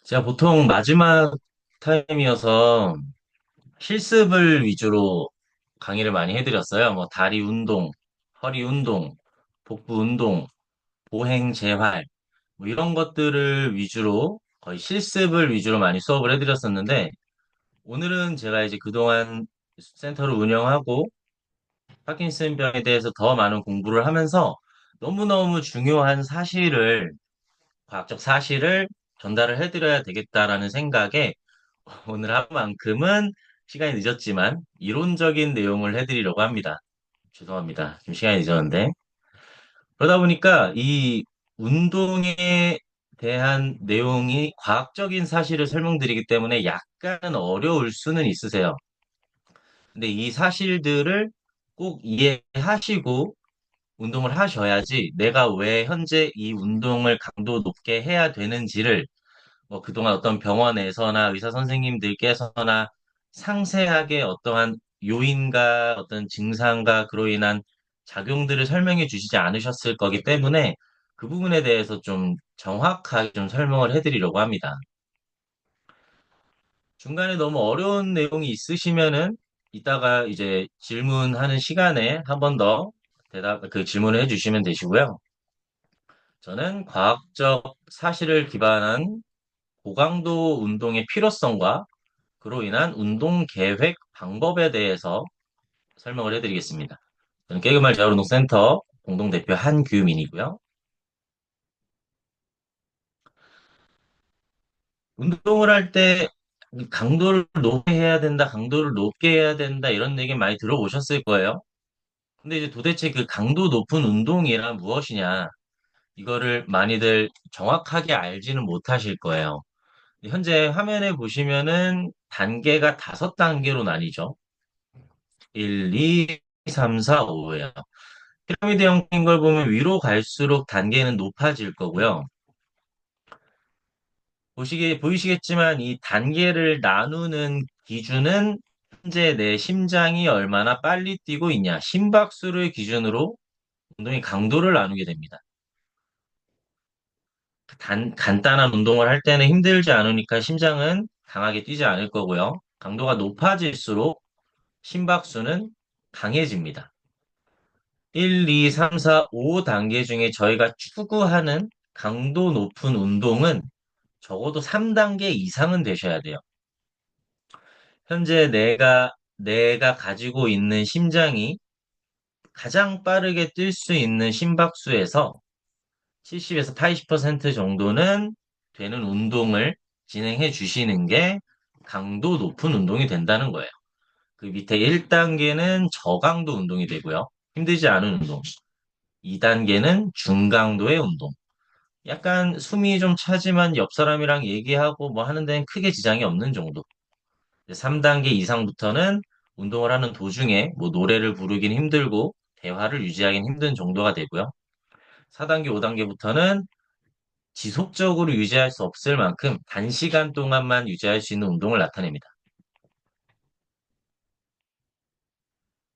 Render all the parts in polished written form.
제가 보통 마지막 타임이어서 실습을 위주로 강의를 많이 해드렸어요. 뭐 다리 운동, 허리 운동, 복부 운동, 보행 재활, 뭐 이런 것들을 위주로 거의 실습을 위주로 많이 수업을 해드렸었는데 오늘은 제가 이제 그동안 센터를 운영하고 파킨슨병에 대해서 더 많은 공부를 하면서 너무너무 중요한 과학적 사실을 전달을 해드려야 되겠다라는 생각에 오늘 하루만큼은 시간이 늦었지만 이론적인 내용을 해드리려고 합니다. 죄송합니다. 좀 시간이 늦었는데. 그러다 보니까 이 운동에 대한 내용이 과학적인 사실을 설명드리기 때문에 약간 어려울 수는 있으세요. 근데 이 사실들을 꼭 이해하시고 운동을 하셔야지 내가 왜 현재 이 운동을 강도 높게 해야 되는지를 뭐 그동안 어떤 병원에서나 의사 선생님들께서나 상세하게 어떠한 요인과 어떤 증상과 그로 인한 작용들을 설명해 주시지 않으셨을 거기 때문에 그 부분에 대해서 좀 정확하게 좀 설명을 해드리려고 합니다. 중간에 너무 어려운 내용이 있으시면은 이따가 이제 질문하는 시간에 한 번 더 그 질문을 해주시면 되시고요. 저는 과학적 사실을 기반한 고강도 운동의 필요성과 그로 인한 운동 계획 방법에 대해서 설명을 해드리겠습니다. 저는 깨금말 재활운동센터 공동대표 한규민이고요. 운동을 할 때 강도를 높게 해야 된다, 강도를 높게 해야 된다 이런 얘기 많이 들어보셨을 거예요. 근데 이제 도대체 그 강도 높은 운동이란 무엇이냐 이거를 많이들 정확하게 알지는 못하실 거예요. 현재 화면에 보시면은 단계가 5단계로 나뉘죠. 1, 2, 3, 4, 5예요. 피라미드 형태인 걸 보면 위로 갈수록 단계는 높아질 거고요. 보이시겠지만 이 단계를 나누는 기준은 현재 내 심장이 얼마나 빨리 뛰고 있냐, 심박수를 기준으로 운동의 강도를 나누게 됩니다. 간단한 운동을 할 때는 힘들지 않으니까 심장은 강하게 뛰지 않을 거고요. 강도가 높아질수록 심박수는 강해집니다. 1, 2, 3, 4, 5단계 중에 저희가 추구하는 강도 높은 운동은 적어도 3단계 이상은 되셔야 돼요. 현재 내가 가지고 있는 심장이 가장 빠르게 뛸 수 있는 심박수에서 70에서 80% 정도는 되는 운동을 진행해 주시는 게 강도 높은 운동이 된다는 거예요. 그 밑에 1단계는 저강도 운동이 되고요. 힘들지 않은 운동. 2단계는 중강도의 운동. 약간 숨이 좀 차지만 옆 사람이랑 얘기하고 뭐 하는 데는 크게 지장이 없는 정도. 3단계 이상부터는 운동을 하는 도중에 뭐 노래를 부르긴 힘들고 대화를 유지하기는 힘든 정도가 되고요. 4단계, 5단계부터는 지속적으로 유지할 수 없을 만큼 단시간 동안만 유지할 수 있는 운동을 나타냅니다.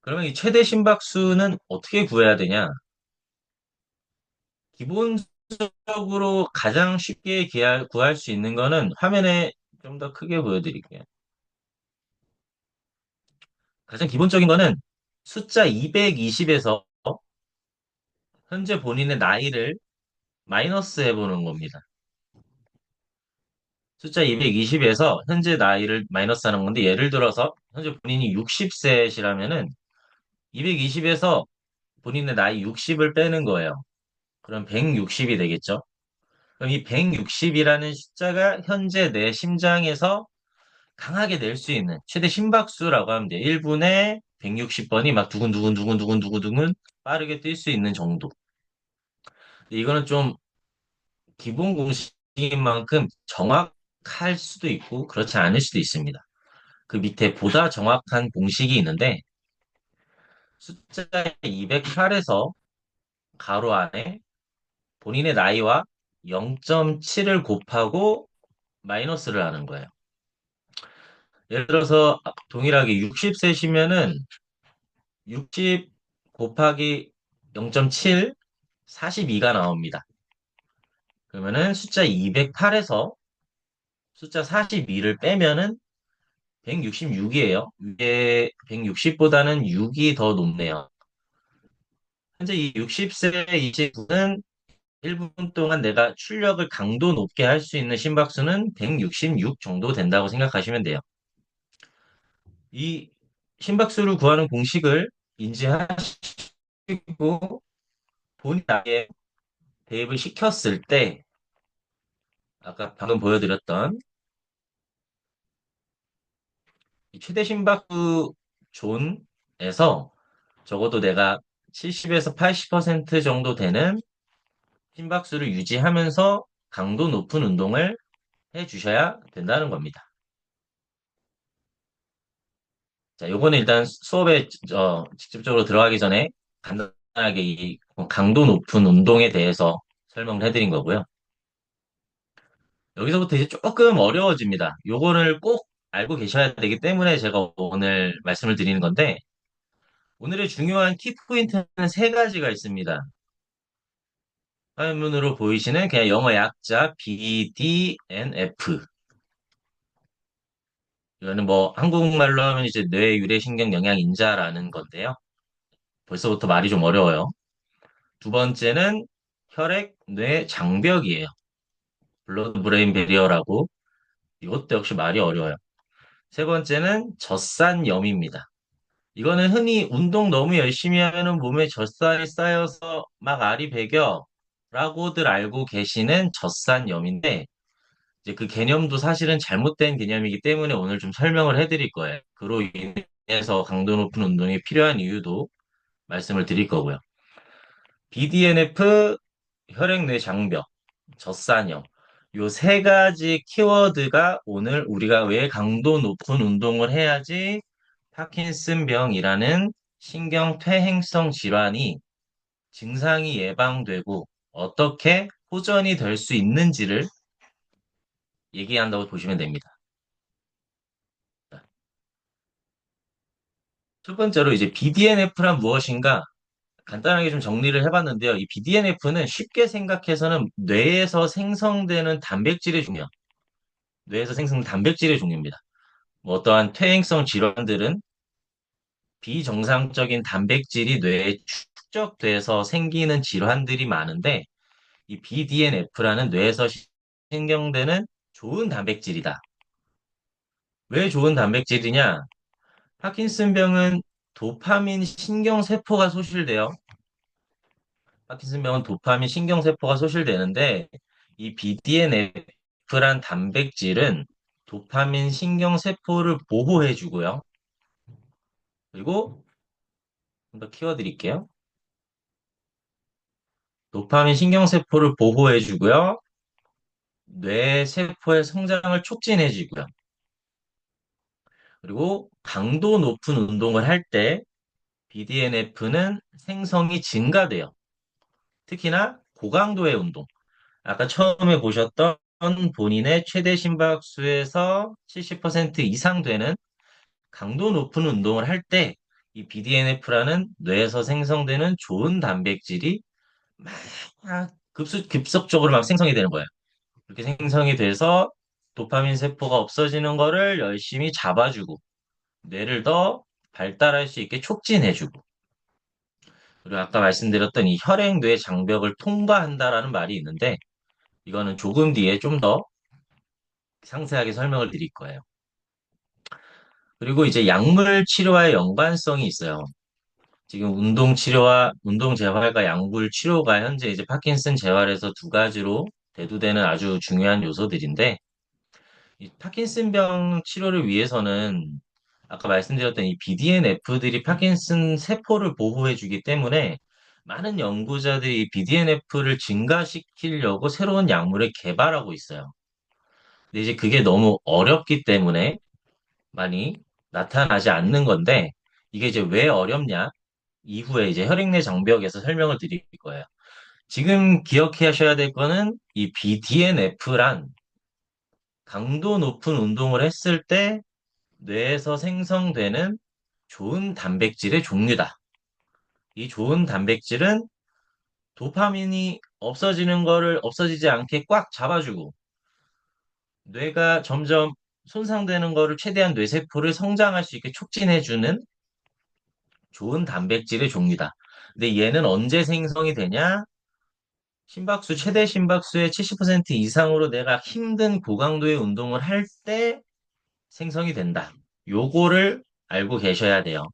그러면 이 최대 심박수는 어떻게 구해야 되냐? 기본적으로 가장 쉽게 구할 수 있는 거는 화면에 좀 더 크게 보여드릴게요. 가장 기본적인 거는 숫자 220에서 현재 본인의 나이를 마이너스 해보는 겁니다. 숫자 220에서 현재 나이를 마이너스 하는 건데 예를 들어서 현재 본인이 60세시라면은 220에서 본인의 나이 60을 빼는 거예요. 그럼 160이 되겠죠? 그럼 이 160이라는 숫자가 현재 내 심장에서 강하게 낼 수 있는 최대 심박수라고 하면 돼요. 1분에 160번이 막 두근두근두근두근두근두근 빠르게 뛸 수 있는 정도. 이거는 좀 기본 공식인 만큼 정확할 수도 있고 그렇지 않을 수도 있습니다. 그 밑에 보다 정확한 공식이 있는데 숫자 208에서 가로 안에 본인의 나이와 0.7을 곱하고 마이너스를 하는 거예요. 예를 들어서 동일하게 60세시면은 60 곱하기 0.7, 42가 나옵니다. 그러면은 숫자 208에서 숫자 42를 빼면은 166이에요. 이게 160보다는 6이 더 높네요. 현재 이 60세 이 친구는 1분 동안 내가 출력을 강도 높게 할 수 있는 심박수는 166 정도 된다고 생각하시면 돼요. 이 심박수를 구하는 공식을 인지하시고 본인 나에 대입을 시켰을 때 아까 방금 보여드렸던 이 최대 심박수 존에서 적어도 내가 70에서 80% 정도 되는 심박수를 유지하면서 강도 높은 운동을 해 주셔야 된다는 겁니다. 자, 요거는 일단 수업에 직접적으로 들어가기 전에 간단하게 이 강도 높은 운동에 대해서 설명을 해드린 거고요. 여기서부터 이제 조금 어려워집니다. 요거를 꼭 알고 계셔야 되기 때문에 제가 오늘 말씀을 드리는 건데, 오늘의 중요한 키포인트는 세 가지가 있습니다. 화면으로 보이시는 그냥 영어 약자 BDNF. 이거는 뭐 한국말로 하면 이제 뇌유래신경영양인자라는 건데요. 벌써부터 말이 좀 어려워요. 두 번째는 혈액 뇌 장벽이에요. 블러드 브레인 베리어라고. 이것도 역시 말이 어려워요. 세 번째는 젖산염입니다. 이거는 흔히 운동 너무 열심히 하면은 몸에 젖살이 쌓여서 막 알이 배겨라고들 알고 계시는 젖산염인데 이제 그 개념도 사실은 잘못된 개념이기 때문에 오늘 좀 설명을 해드릴 거예요. 그로 인해서 강도 높은 운동이 필요한 이유도 말씀을 드릴 거고요. BDNF, 혈액뇌 장벽, 젖산염. 요 세 가지 키워드가 오늘 우리가 왜 강도 높은 운동을 해야지 파킨슨병이라는 신경퇴행성 질환이 증상이 예방되고 어떻게 호전이 될 수 있는지를 얘기한다고 보시면 됩니다. 첫 번째로 이제 BDNF란 무엇인가 간단하게 좀 정리를 해봤는데요. 이 BDNF는 쉽게 생각해서는 뇌에서 생성된 단백질의 종류입니다. 뭐 어떠한 퇴행성 질환들은 비정상적인 단백질이 뇌에 축적돼서 생기는 질환들이 많은데 이 BDNF라는 뇌에서 생성되는 좋은 단백질이다. 왜 좋은 단백질이냐? 파킨슨병은 도파민 신경세포가 소실돼요. 파킨슨병은 도파민 신경세포가 소실되는데 이 BDNF란 단백질은 도파민 신경세포를 보호해주고요. 그리고 좀 더 키워드릴게요. 도파민 신경세포를 보호해주고요. 뇌세포의 성장을 촉진해주고요. 그리고 강도 높은 운동을 할 때 BDNF는 생성이 증가돼요. 특히나 고강도의 운동. 아까 처음에 보셨던 본인의 최대 심박수에서 70% 이상 되는 강도 높은 운동을 할 때 이 BDNF라는 뇌에서 생성되는 좋은 단백질이 막 급속적으로 막 생성이 되는 거예요. 그렇게 생성이 돼서 도파민 세포가 없어지는 거를 열심히 잡아주고 뇌를 더 발달할 수 있게 촉진해주고 그리고 아까 말씀드렸던 이 혈액 뇌 장벽을 통과한다라는 말이 있는데 이거는 조금 뒤에 좀 더 상세하게 설명을 드릴 거예요. 그리고 이제 약물 치료와의 연관성이 있어요. 지금 운동 치료와 운동 재활과 약물 치료가 현재 이제 파킨슨 재활에서 두 가지로 대두되는 아주 중요한 요소들인데 이 파킨슨병 치료를 위해서는 아까 말씀드렸던 이 BDNF들이 파킨슨 세포를 보호해 주기 때문에 많은 연구자들이 이 BDNF를 증가시키려고 새로운 약물을 개발하고 있어요. 근데 이제 그게 너무 어렵기 때문에 많이 나타나지 않는 건데 이게 이제 왜 어렵냐? 이후에 이제 혈액내 장벽에서 설명을 드릴 거예요. 지금 기억하셔야 될 거는 이 BDNF란 강도 높은 운동을 했을 때 뇌에서 생성되는 좋은 단백질의 종류다. 이 좋은 단백질은 도파민이 없어지는 거를 없어지지 않게 꽉 잡아주고 뇌가 점점 손상되는 거를 최대한 뇌세포를 성장할 수 있게 촉진해주는 좋은 단백질의 종류다. 근데 얘는 언제 생성이 되냐? 심박수, 최대 심박수의 70% 이상으로 내가 힘든 고강도의 운동을 할 때 생성이 된다. 요거를 알고 계셔야 돼요.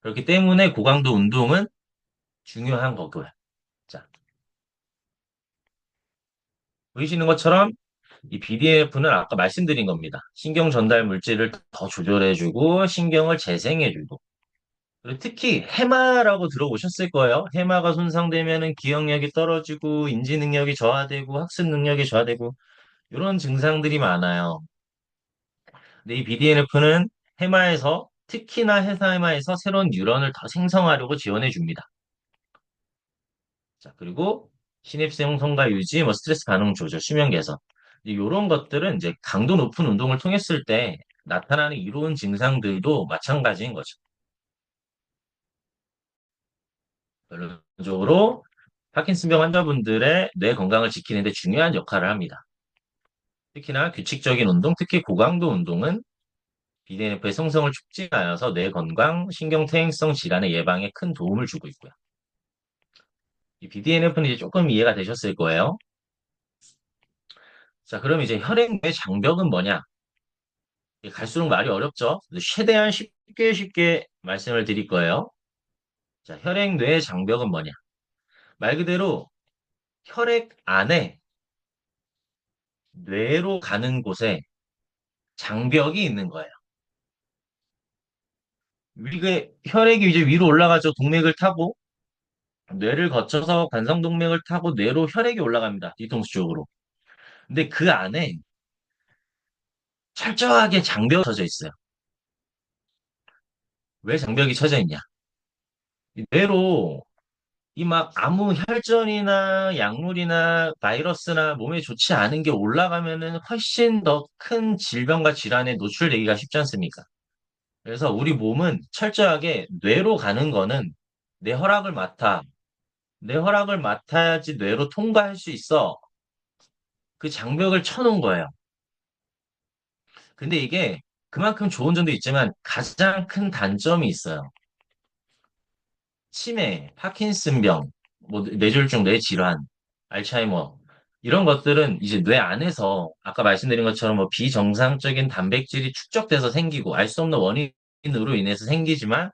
그렇기 때문에 고강도 운동은 중요한 거고요. 자, 보이시는 것처럼 이 BDNF는 아까 말씀드린 겁니다. 신경 전달 물질을 더 조절해주고 신경을 재생해주고 그리고 특히 해마라고 들어보셨을 거예요. 해마가 손상되면은 기억력이 떨어지고 인지 능력이 저하되고 학습 능력이 저하되고 이런 증상들이 많아요. 근데 이 BDNF는 해마에서 특히나 해마에서 새로운 뉴런을 더 생성하려고 지원해 줍니다. 자, 그리고 시냅스 형성과 유지, 뭐 스트레스 반응 조절, 수면 개선. 이런 것들은 이제 강도 높은 운동을 통했을 때 나타나는 이로운 증상들도 마찬가지인 거죠. 결론적으로 파킨슨병 환자분들의 뇌 건강을 지키는 데 중요한 역할을 합니다. 특히나 규칙적인 운동, 특히 고강도 운동은 BDNF의 성성을 촉진하여서 뇌 건강, 신경퇴행성 질환의 예방에 큰 도움을 주고 있고요. 이 BDNF는 이제 조금 이해가 되셨을 거예요. 자, 그럼 이제 혈액 내 장벽은 뭐냐? 갈수록 말이 어렵죠? 최대한 쉽게 쉽게 말씀을 드릴 거예요. 자, 혈액 뇌 장벽은 뭐냐? 말 그대로 혈액 안에 뇌로 가는 곳에 장벽이 있는 거예요. 이게 혈액이 이제 위로 올라가죠. 동맥을 타고 뇌를 거쳐서 관성동맥을 타고 뇌로 혈액이 올라갑니다. 뒤통수 쪽으로. 근데 그 안에 철저하게 장벽이 쳐져 있어요. 왜 장벽이 쳐져 있냐? 이 뇌로 이 막 아무 혈전이나 약물이나 바이러스나 몸에 좋지 않은 게 올라가면은 훨씬 더 큰 질병과 질환에 노출되기가 쉽지 않습니까? 그래서 우리 몸은 철저하게 뇌로 가는 거는 내 허락을 맡아. 내 허락을 맡아야지 뇌로 통과할 수 있어. 그 장벽을 쳐놓은 거예요. 근데 이게 그만큼 좋은 점도 있지만 가장 큰 단점이 있어요. 치매, 파킨슨병, 뭐 뇌졸중, 뇌질환, 알츠하이머 이런 것들은 이제 뇌 안에서 아까 말씀드린 것처럼 뭐 비정상적인 단백질이 축적돼서 생기고 알 수 없는 원인으로 인해서 생기지만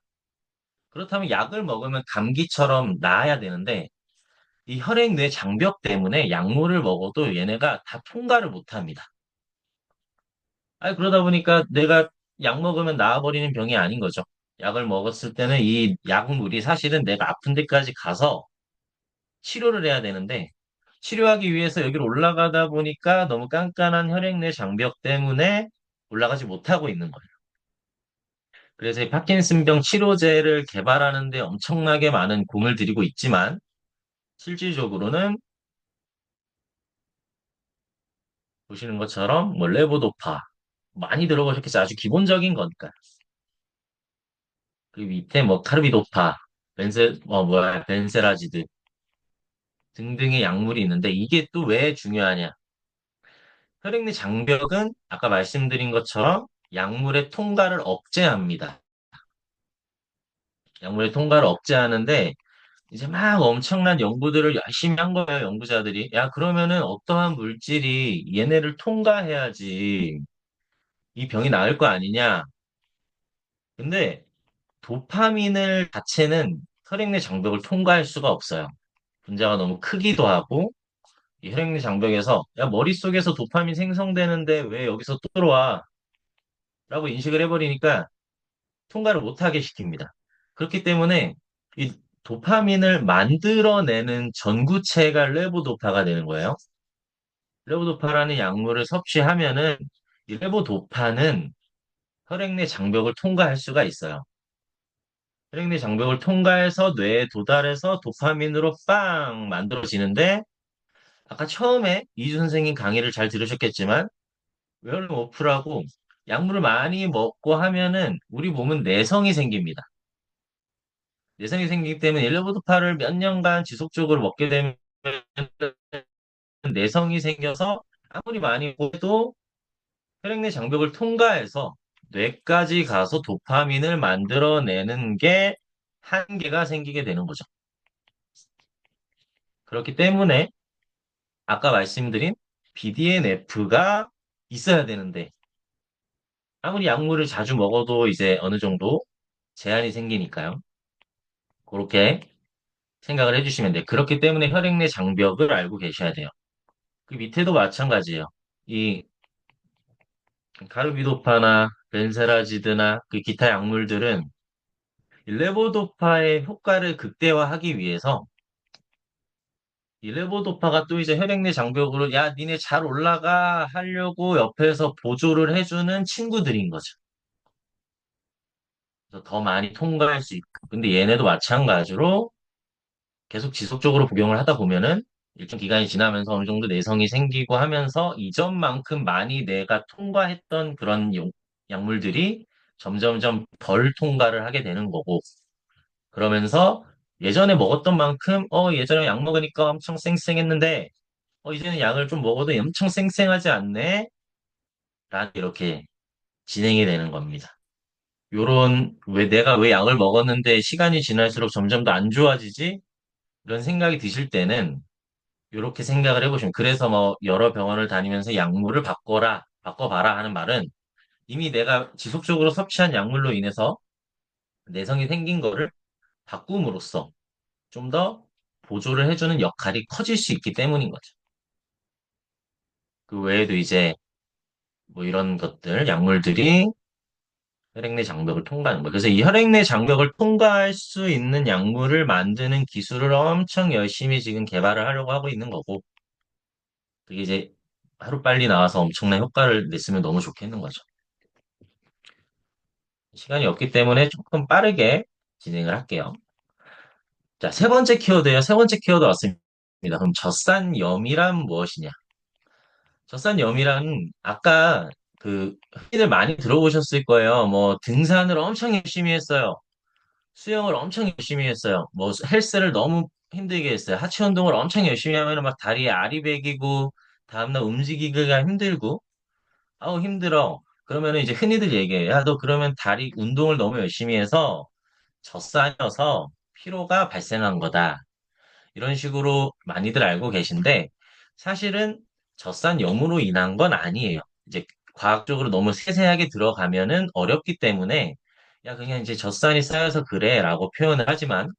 그렇다면 약을 먹으면 감기처럼 나아야 되는데 이 혈액 뇌 장벽 때문에 약물을 먹어도 얘네가 다 통과를 못 합니다. 아니, 그러다 보니까 내가 약 먹으면 나아버리는 병이 아닌 거죠. 약을 먹었을 때는 이 약물이 사실은 내가 아픈 데까지 가서 치료를 해야 되는데 치료하기 위해서 여기로 올라가다 보니까 너무 깐깐한 혈액내 장벽 때문에 올라가지 못하고 있는 거예요. 그래서 이 파킨슨병 치료제를 개발하는 데 엄청나게 많은 공을 들이고 있지만 실질적으로는 보시는 것처럼 뭐 레보도파 많이 들어보셨겠죠. 아주 기본적인 거니까. 그 밑에 뭐 카르비도파, 벤세라지드 등등의 약물이 있는데 이게 또 왜 중요하냐? 혈액내 장벽은 아까 말씀드린 것처럼 약물의 통과를 억제합니다. 약물의 통과를 억제하는데 이제 막 엄청난 연구들을 열심히 한 거예요, 연구자들이. 야, 그러면은 어떠한 물질이 얘네를 통과해야지 이 병이 나을 거 아니냐? 근데 도파민을 자체는 혈액내 장벽을 통과할 수가 없어요. 분자가 너무 크기도 하고 이 혈액내 장벽에서 야, 머릿속에서 도파민 생성되는데 왜 여기서 또 들어와? 라고 인식을 해버리니까 통과를 못하게 시킵니다. 그렇기 때문에 이 도파민을 만들어내는 전구체가 레보도파가 되는 거예요. 레보도파라는 약물을 섭취하면은 이 레보도파는 혈액내 장벽을 통과할 수가 있어요. 혈액내 장벽을 통과해서 뇌에 도달해서 도파민으로 빵 만들어지는데 아까 처음에 이주 선생님 강의를 잘 들으셨겠지만 웨어링 오프라고 약물을 많이 먹고 하면은 우리 몸은 내성이 생깁니다. 내성이 생기기 때문에 일레보도파를 몇 년간 지속적으로 먹게 되면 내성이 생겨서 아무리 많이 먹어도 혈액내 장벽을 통과해서 뇌까지 가서 도파민을 만들어내는 게 한계가 생기게 되는 거죠. 그렇기 때문에 아까 말씀드린 BDNF가 있어야 되는데 아무리 약물을 자주 먹어도 이제 어느 정도 제한이 생기니까요. 그렇게 생각을 해주시면 돼요. 그렇기 때문에 혈액내 장벽을 알고 계셔야 돼요. 그 밑에도 마찬가지예요. 이 가르비도파나 벤세라지드나 그 기타 약물들은 이 레보도파의 효과를 극대화하기 위해서 이 레보도파가 또 이제 혈액내 장벽으로 야, 니네 잘 올라가 하려고 옆에서 보조를 해주는 친구들인 거죠. 그래서 더 많이 통과할 수 있고. 근데 얘네도 마찬가지로 계속 지속적으로 복용을 하다 보면은 일정 기간이 지나면서 어느 정도 내성이 생기고 하면서 이전만큼 많이 내가 통과했던 그런 약물들이 점점점 덜 통과를 하게 되는 거고, 그러면서 예전에 먹었던 만큼, 예전에 약 먹으니까 엄청 쌩쌩했는데, 이제는 약을 좀 먹어도 엄청 쌩쌩하지 않네? 라는 이렇게 진행이 되는 겁니다. 내가 왜 약을 먹었는데 시간이 지날수록 점점 더 안 좋아지지? 이런 생각이 드실 때는 이렇게 생각을 해보시면, 그래서 뭐 여러 병원을 다니면서 약물을 바꿔봐라 하는 말은 이미 내가 지속적으로 섭취한 약물로 인해서 내성이 생긴 거를 바꿈으로써 좀 더 보조를 해주는 역할이 커질 수 있기 때문인 거죠. 그 외에도 이제 뭐 이런 것들, 약물들이 혈액내 장벽을 통과하는 거예요. 그래서 이 혈액내 장벽을 통과할 수 있는 약물을 만드는 기술을 엄청 열심히 지금 개발을 하려고 하고 있는 거고, 그게 이제 하루빨리 나와서 엄청난 효과를 냈으면 너무 좋겠는 거죠. 시간이 없기 때문에 조금 빠르게 진행을 할게요. 자, 세 번째 키워드예요. 세 번째 키워드 왔습니다. 그럼 젖산염이란 무엇이냐? 젖산염이란 아까 그 흔히들 많이 들어보셨을 거예요. 뭐 등산을 엄청 열심히 했어요. 수영을 엄청 열심히 했어요. 뭐 헬스를 너무 힘들게 했어요. 하체 운동을 엄청 열심히 하면 막 다리에 알이 배기고 다음날 움직이기가 힘들고 아우 힘들어. 그러면은 이제 흔히들 얘기해요. 야, 너 그러면 다리 운동을 너무 열심히 해서 젖산이어서 피로가 발생한 거다. 이런 식으로 많이들 알고 계신데 사실은 젖산염으로 인한 건 아니에요. 이제 과학적으로 너무 세세하게 들어가면은 어렵기 때문에 야, 그냥 이제 젖산이 쌓여서 그래라고 표현을 하지만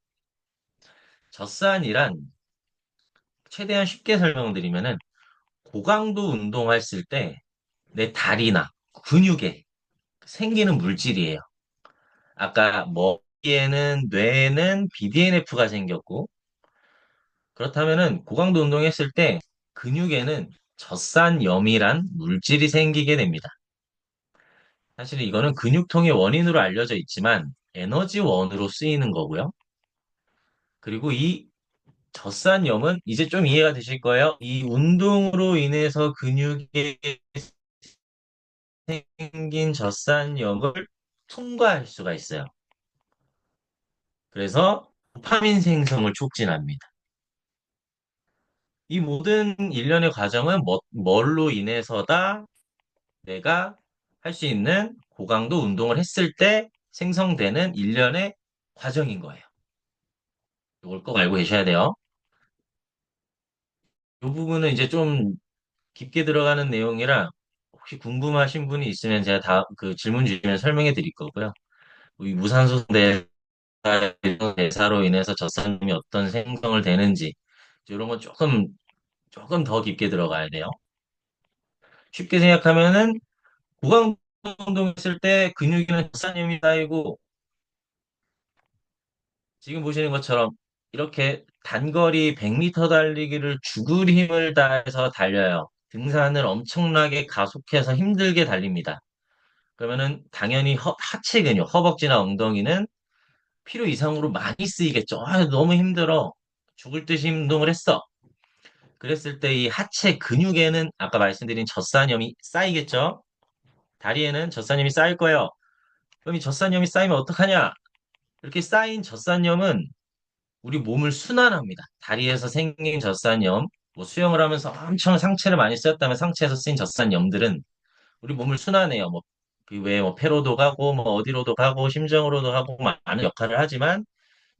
젖산이란 최대한 쉽게 설명드리면은 고강도 운동했을 때 내 다리나 근육에 생기는 물질이에요. 아까 머리에는 뇌에는 BDNF가 생겼고 그렇다면은 고강도 운동했을 때 근육에는 젖산염이란 물질이 생기게 됩니다. 사실 이거는 근육통의 원인으로 알려져 있지만 에너지원으로 쓰이는 거고요. 그리고 이 젖산염은 이제 좀 이해가 되실 거예요. 이 운동으로 인해서 근육에 생긴 젖산염을 통과할 수가 있어요. 그래서 도파민 생성을 촉진합니다. 이 모든 일련의 과정은 뭘로 인해서다 내가 할 수 있는 고강도 운동을 했을 때 생성되는 일련의 과정인 거예요. 이걸 꼭 알고 계셔야 돼요. 이 부분은 이제 좀 깊게 들어가는 내용이라 혹시 궁금하신 분이 있으면 제가 다 그 질문 주시면 설명해 드릴 거고요. 이 무산소 대사로 인해서 젖산염이 어떤 생성을 되는지 이런 건 조금 더 깊게 들어가야 돼요. 쉽게 생각하면은 고강도 운동했을 때 근육에는 젖산염이 쌓이고 지금 보시는 것처럼 이렇게 단거리 100m 달리기를 죽을 힘을 다해서 달려요. 등산을 엄청나게 가속해서 힘들게 달립니다. 그러면은 당연히 하체 근육, 허벅지나 엉덩이는 필요 이상으로 많이 쓰이겠죠. 아, 너무 힘들어. 죽을 듯이 운동을 했어. 그랬을 때 이 하체 근육에는 아까 말씀드린 젖산염이 쌓이겠죠. 다리에는 젖산염이 쌓일 거예요. 그럼 이 젖산염이 쌓이면 어떡하냐? 이렇게 쌓인 젖산염은 우리 몸을 순환합니다. 다리에서 생긴 젖산염, 뭐 수영을 하면서 엄청 상체를 많이 쓰였다면 상체에서 쓰인 젖산염들은 우리 몸을 순환해요. 뭐, 그 외에 뭐 폐로도 가고, 뭐 어디로도 가고, 심장으로도 가고, 많은 역할을 하지만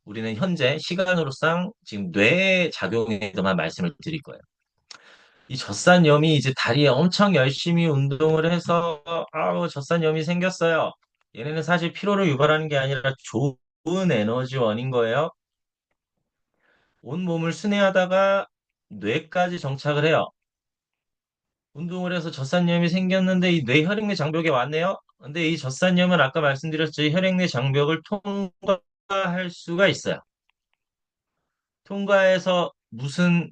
우리는 현재 시간으로상 지금 뇌 작용에 대해서만 말씀을 드릴 거예요. 이 젖산염이 이제 다리에 엄청 열심히 운동을 해서, 아우, 젖산염이 생겼어요. 얘네는 사실 피로를 유발하는 게 아니라 좋은 에너지원인 거예요. 온 몸을 순회하다가 뇌까지 정착을 해요. 운동을 해서 젖산염이 생겼는데 이 뇌 혈액내 장벽에 왔네요. 근데 이 젖산염은 아까 말씀드렸죠. 이 혈액내 장벽을 통과할 수가 있어요. 통과해서 무슨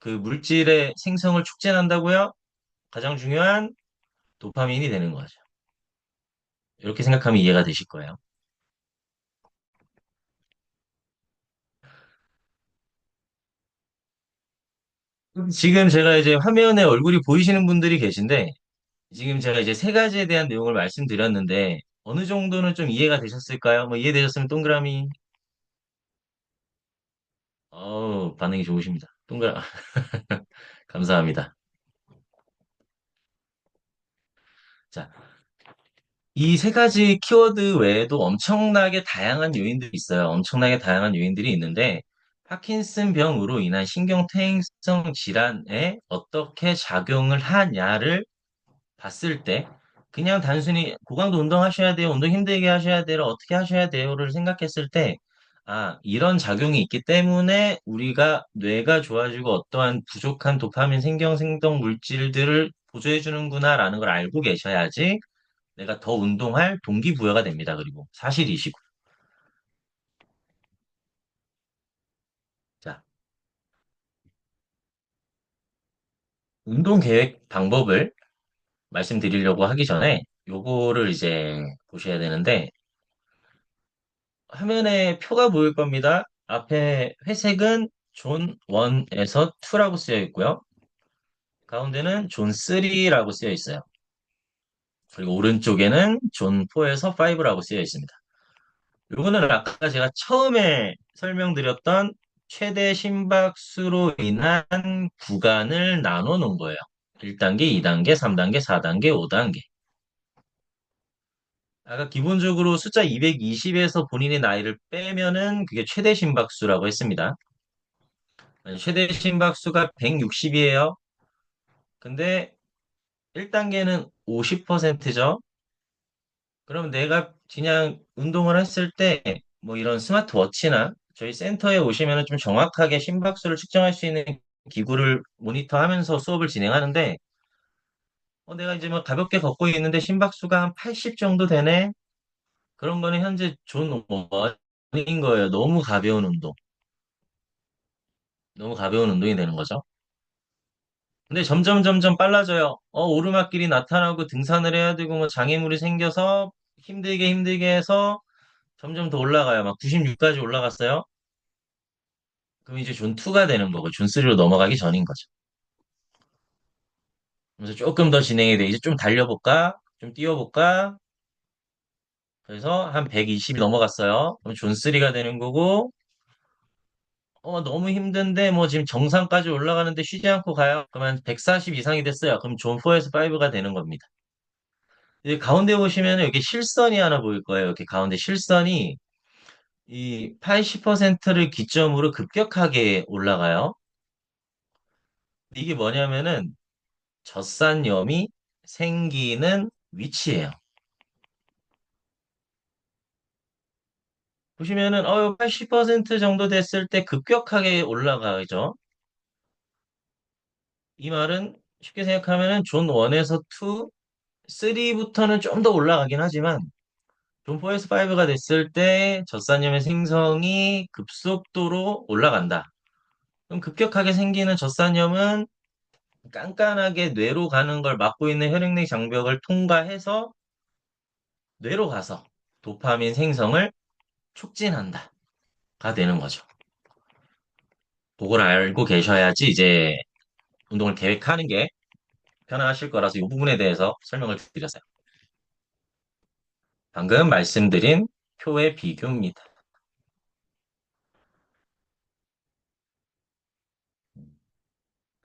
그 물질의 생성을 촉진한다고요? 가장 중요한 도파민이 되는 거죠. 이렇게 생각하면 이해가 되실 거예요. 지금 제가 이제 화면에 얼굴이 보이시는 분들이 계신데 지금 제가 이제 세 가지에 대한 내용을 말씀드렸는데 어느 정도는 좀 이해가 되셨을까요? 뭐 이해되셨으면 동그라미. 반응이 좋으십니다. 감사합니다. 자, 이 세 가지 키워드 외에도 엄청나게 다양한 요인들이 있어요. 엄청나게 다양한 요인들이 있는데, 파킨슨병으로 인한 신경퇴행성 질환에 어떻게 작용을 하냐를 봤을 때, 그냥 단순히 고강도 운동하셔야 돼요, 운동 힘들게 하셔야 돼요, 어떻게 하셔야 돼요를 생각했을 때, 아, 이런 작용이 있기 때문에 우리가 뇌가 좋아지고 어떠한 부족한 도파민 생경생동 물질들을 보조해 주는구나라는 걸 알고 계셔야지 내가 더 운동할 동기부여가 됩니다. 그리고 사실이시고. 자, 운동 계획 방법을 말씀드리려고 하기 전에 요거를 이제 보셔야 되는데 화면에 표가 보일 겁니다. 앞에 회색은 존 1에서 2라고 쓰여 있고요. 가운데는 존 3라고 쓰여 있어요. 그리고 오른쪽에는 존 4에서 5라고 쓰여 있습니다. 요거는 아까 제가 처음에 설명드렸던 최대 심박수로 인한 구간을 나눠 놓은 거예요. 1단계, 2단계, 3단계, 4단계, 5단계. 아까 기본적으로 숫자 220에서 본인의 나이를 빼면은 그게 최대 심박수라고 했습니다. 최대 심박수가 160이에요. 근데 1단계는 50%죠. 그럼 내가 그냥 운동을 했을 때 뭐 이런 스마트워치나 저희 센터에 오시면 좀 정확하게 심박수를 측정할 수 있는 기구를 모니터하면서 수업을 진행하는데 내가 이제 뭐 가볍게 걷고 있는데 심박수가 한 80 정도 되네. 그런 거는 현재 존 원인 거예요. 너무 가벼운 운동. 너무 가벼운 운동이 되는 거죠. 근데 점점 점점 빨라져요. 오르막길이 나타나고 등산을 해야 되고 뭐 장애물이 생겨서 힘들게 해서 점점 더 올라가요. 막 96까지 올라갔어요. 그럼 이제 존 2가 되는 거고 존 3로 넘어가기 전인 거죠. 그래서 조금 더 진행이 돼. 이제 좀 달려볼까? 좀 뛰어볼까? 그래서 한 120이 넘어갔어요. 그럼 존 3가 되는 거고 너무 힘든데 뭐 지금 정상까지 올라가는데 쉬지 않고 가요. 그러면 140 이상이 됐어요. 그럼 존 4에서 5가 되는 겁니다. 이제 가운데 보시면 여기 실선이 하나 보일 거예요. 이렇게 가운데 실선이 이 80%를 기점으로 급격하게 올라가요. 이게 뭐냐면은 젖산염이 생기는 위치예요. 보시면은 80% 정도 됐을 때 급격하게 올라가죠. 이 말은 쉽게 생각하면은 존 1에서 2, 3부터는 좀 더 올라가긴 하지만 존 4에서 5가 됐을 때 젖산염의 생성이 급속도로 올라간다. 그럼 급격하게 생기는 젖산염은 깐깐하게 뇌로 가는 걸 막고 있는 혈액내 장벽을 통과해서 뇌로 가서 도파민 생성을 촉진한다. 가 되는 거죠. 그걸 알고 계셔야지 이제 운동을 계획하는 게 편하실 거라서 이 부분에 대해서 설명을 드렸어요. 방금 말씀드린 표의 비교입니다.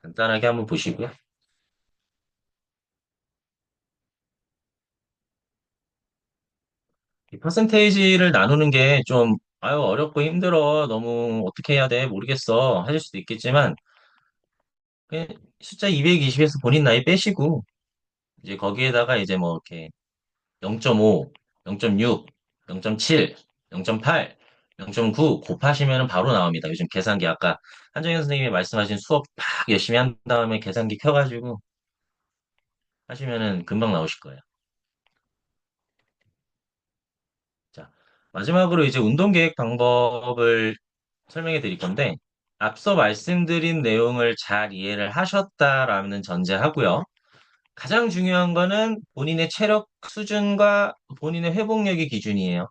간단하게 한번 보시고요. 이 퍼센테이지를 나누는 게 좀, 아유, 어렵고 힘들어. 너무 어떻게 해야 돼? 모르겠어. 하실 수도 있겠지만, 그냥 숫자 220에서 본인 나이 빼시고, 이제 거기에다가 이제 뭐 이렇게 0.5, 0.6, 0.7, 0.8, 0.9 곱하시면 바로 나옵니다. 요즘 계산기 아까 한정현 선생님이 말씀하신 수업 팍 열심히 한 다음에 계산기 켜가지고 하시면은 금방 나오실 거예요. 자, 마지막으로 이제 운동 계획 방법을 설명해 드릴 건데, 앞서 말씀드린 내용을 잘 이해를 하셨다라는 전제하고요. 가장 중요한 거는 본인의 체력 수준과 본인의 회복력이 기준이에요.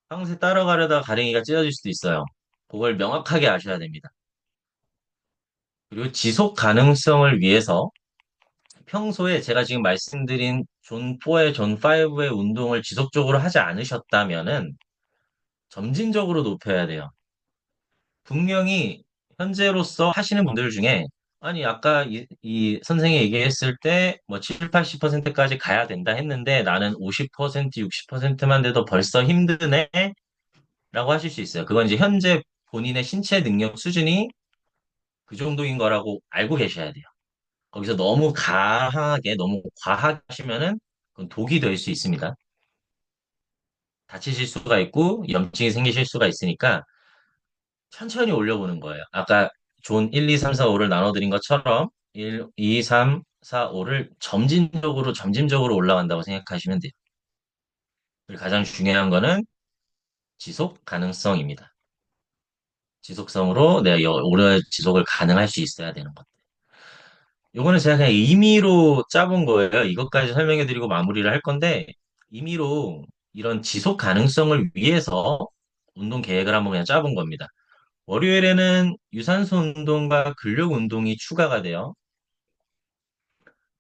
평소에 따라가려다가 가랭이가 찢어질 수도 있어요. 그걸 명확하게 아셔야 됩니다. 그리고 지속 가능성을 위해서 평소에 제가 지금 말씀드린 존 4의 존 5의 운동을 지속적으로 하지 않으셨다면은 점진적으로 높여야 돼요. 분명히 현재로서 하시는 분들 중에 아니 아까 이 선생이 얘기했을 때 뭐 7, 80%까지 가야 된다 했는데 나는 50%, 60%만 돼도 벌써 힘드네 라고 하실 수 있어요. 그건 이제 현재 본인의 신체 능력 수준이 그 정도인 거라고 알고 계셔야 돼요. 거기서 너무 강하게, 너무 과하게 하시면은 그건 독이 될 수 있습니다. 다치실 수가 있고 염증이 생기실 수가 있으니까 천천히 올려보는 거예요. 아까 존 1, 2, 3, 4, 5를 나눠드린 것처럼 1, 2, 3, 4, 5를 점진적으로 올라간다고 생각하시면 돼요. 그리고 가장 중요한 거는 지속 가능성입니다. 지속성으로 내가 오래 지속을 가능할 수 있어야 되는 것. 요거는 제가 그냥 임의로 짜본 거예요. 이것까지 설명해드리고 마무리를 할 건데, 임의로 이런 지속 가능성을 위해서 운동 계획을 한번 그냥 짜본 겁니다. 월요일에는 유산소 운동과 근력 운동이 추가가 돼요.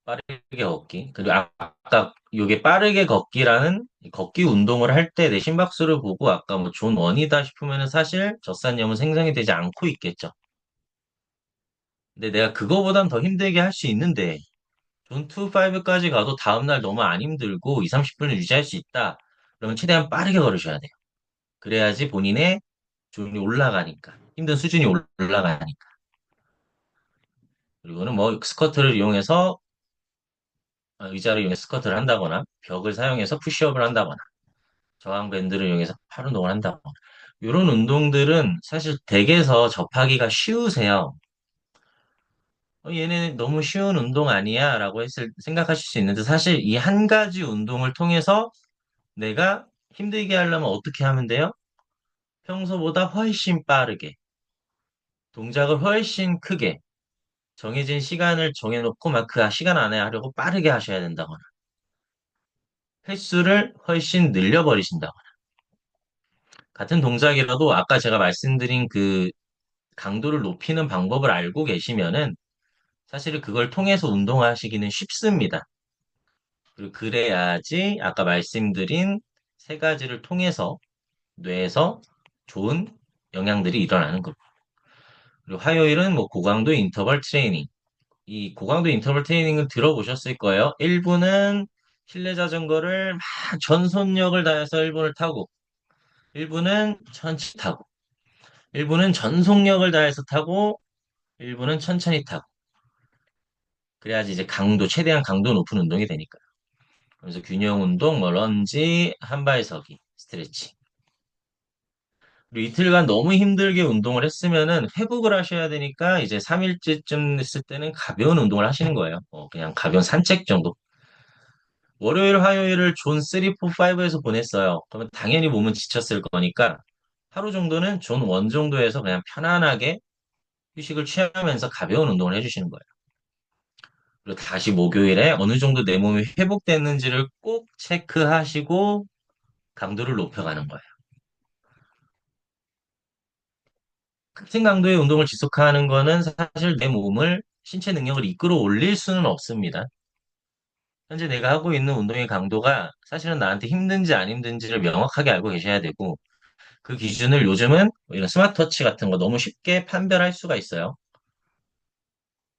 빠르게 걷기. 그리고 아까 요게 빠르게 걷기라는 걷기 운동을 할 때 내 심박수를 보고 아까 뭐 존 원이다 싶으면은 사실 젖산염은 생성이 되지 않고 있겠죠. 근데 내가 그거보단 더 힘들게 할 수 있는데 존 2, 5까지 가도 다음날 너무 안 힘들고 2, 30분을 유지할 수 있다. 그러면 최대한 빠르게 걸으셔야 돼요. 그래야지 본인의 존이 올라가니까. 힘든 수준이 올라가니까. 그리고는 뭐 스쿼트를 이용해서 의자를 이용해서 스쿼트를 한다거나 벽을 사용해서 푸시업을 한다거나 저항 밴드를 이용해서 팔 운동을 한다거나 이런 운동들은 사실 댁에서 접하기가 쉬우세요. 얘네 너무 쉬운 운동 아니야? 라고 생각하실 수 있는데 사실 이 한 가지 운동을 통해서 내가 힘들게 하려면 어떻게 하면 돼요? 평소보다 훨씬 빠르게, 동작을 훨씬 크게, 정해진 시간을 정해놓고 막 그 시간 안에 하려고 빠르게 하셔야 된다거나, 횟수를 훨씬 늘려버리신다거나, 같은 동작이라도 아까 제가 말씀드린 그 강도를 높이는 방법을 알고 계시면은 사실은 그걸 통해서 운동하시기는 쉽습니다. 그리고 그래야지 아까 말씀드린 세 가지를 통해서 뇌에서 좋은 영향들이 일어나는 거예요. 그리고 화요일은 뭐 고강도 인터벌 트레이닝. 이 고강도 인터벌 트레이닝을 들어보셨을 거예요. 1부는 실내 자전거를 막 전속력을 다해서 1부를 타고, 1부는 천천히 타고, 1부는 전속력을 다해서 타고, 1부는 천천히 타고. 그래야지 이제 최대한 강도 높은 운동이 되니까요. 그래서 균형 운동, 뭐 런지, 한발서기, 스트레칭. 그리고 이틀간 너무 힘들게 운동을 했으면은 회복을 하셔야 되니까 이제 3일째쯤 됐을 때는 가벼운 운동을 하시는 거예요. 그냥 가벼운 산책 정도. 월요일, 화요일을 존 3, 4, 5에서 보냈어요. 그러면 당연히 몸은 지쳤을 거니까 하루 정도는 존 1 정도에서 그냥 편안하게 휴식을 취하면서 가벼운 운동을 해주시는 거예요. 그리고 다시 목요일에 어느 정도 내 몸이 회복됐는지를 꼭 체크하시고 강도를 높여가는 거예요. 같은 강도의 운동을 지속하는 거는 사실 내 몸을 신체 능력을 이끌어 올릴 수는 없습니다. 현재 내가 하고 있는 운동의 강도가 사실은 나한테 힘든지 안 힘든지를 명확하게 알고 계셔야 되고 그 기준을 요즘은 이런 스마트워치 같은 거 너무 쉽게 판별할 수가 있어요.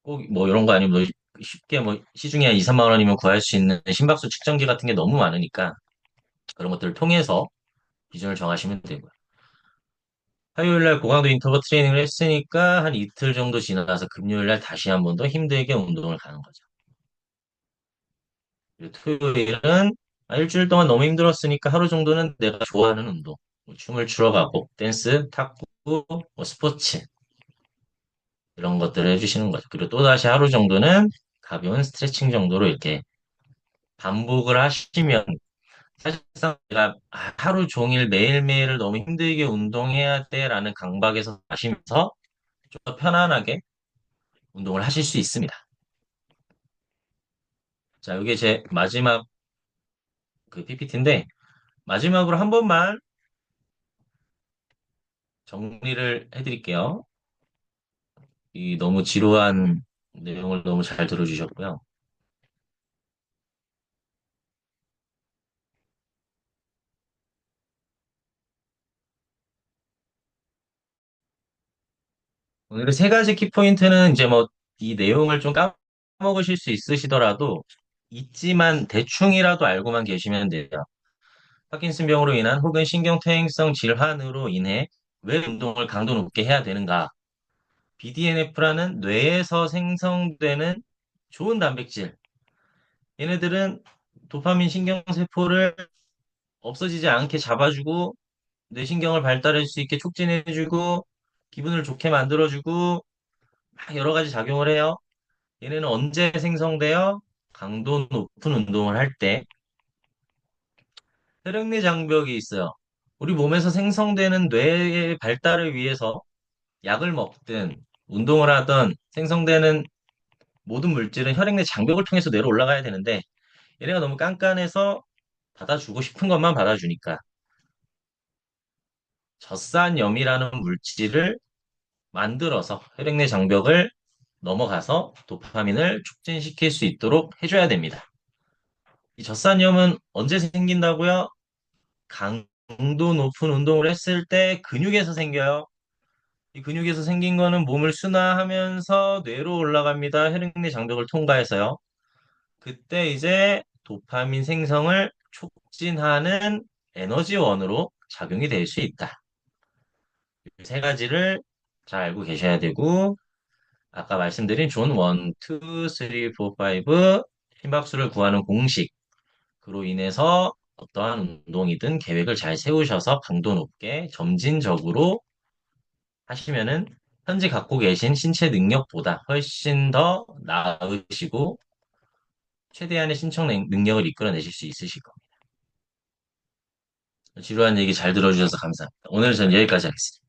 꼭 뭐 이런 거 아니면 뭐 쉽게 뭐 시중에 한 2, 3만 원이면 구할 수 있는 심박수 측정기 같은 게 너무 많으니까 그런 것들을 통해서 기준을 정하시면 되고요. 화요일 날 고강도 인터벌 트레이닝을 했으니까 한 이틀 정도 지나서 금요일 날 다시 한 번 더 힘들게 운동을 가는 거죠. 그리고 토요일은 일주일 동안 너무 힘들었으니까 하루 정도는 내가 좋아하는 운동, 뭐 춤을 추러 가고, 댄스, 탁구, 뭐 스포츠 이런 것들을 해주시는 거죠. 그리고 또 다시 하루 정도는 가벼운 스트레칭 정도로 이렇게 반복을 하시면 사실상 내가 하루 종일 매일매일을 너무 힘들게 운동해야 돼라는 강박에서 마시면서 좀 더 편안하게 운동을 하실 수 있습니다. 자, 이게 제 마지막 그 PPT인데 마지막으로 한 번만 정리를 해드릴게요. 이 너무 지루한 내용을 너무 잘 들어주셨고요. 오늘의 세 가지 키포인트는 이제 뭐 이 내용을 좀 까먹으실 수 있으시더라도 있지만 대충이라도 알고만 계시면 돼요. 파킨슨병으로 인한 혹은 신경퇴행성 질환으로 인해 왜 운동을 강도 높게 해야 되는가? BDNF라는 뇌에서 생성되는 좋은 단백질. 얘네들은 도파민 신경세포를 없어지지 않게 잡아주고 뇌신경을 발달할 수 있게 촉진해주고 기분을 좋게 만들어주고 막 여러 가지 작용을 해요. 얘네는 언제 생성돼요? 강도 높은 운동을 할 때 혈액내 장벽이 있어요. 우리 몸에서 생성되는 뇌의 발달을 위해서 약을 먹든 운동을 하든 생성되는 모든 물질은 혈액내 장벽을 통해서 뇌로 올라가야 되는데 얘네가 너무 깐깐해서 받아주고 싶은 것만 받아주니까 젖산염이라는 물질을 만들어서 혈액내 장벽을 넘어가서 도파민을 촉진시킬 수 있도록 해줘야 됩니다. 이 젖산염은 언제 생긴다고요? 강도 높은 운동을 했을 때 근육에서 생겨요. 이 근육에서 생긴 거는 몸을 순화하면서 뇌로 올라갑니다. 혈액내 장벽을 통과해서요. 그때 이제 도파민 생성을 촉진하는 에너지원으로 작용이 될 수 있다. 이 세 가지를 잘 알고 계셔야 되고, 아까 말씀드린 존 1, 2, 3, 4, 5 심박수를 구하는 공식으로 인해서 어떠한 운동이든 계획을 잘 세우셔서 강도 높게 점진적으로 하시면은 현재 갖고 계신 신체 능력보다 훨씬 더 나으시고 최대한의 신청 능력을 이끌어내실 수 있으실 겁니다. 지루한 얘기 잘 들어주셔서 감사합니다. 오늘 전 여기까지 하겠습니다.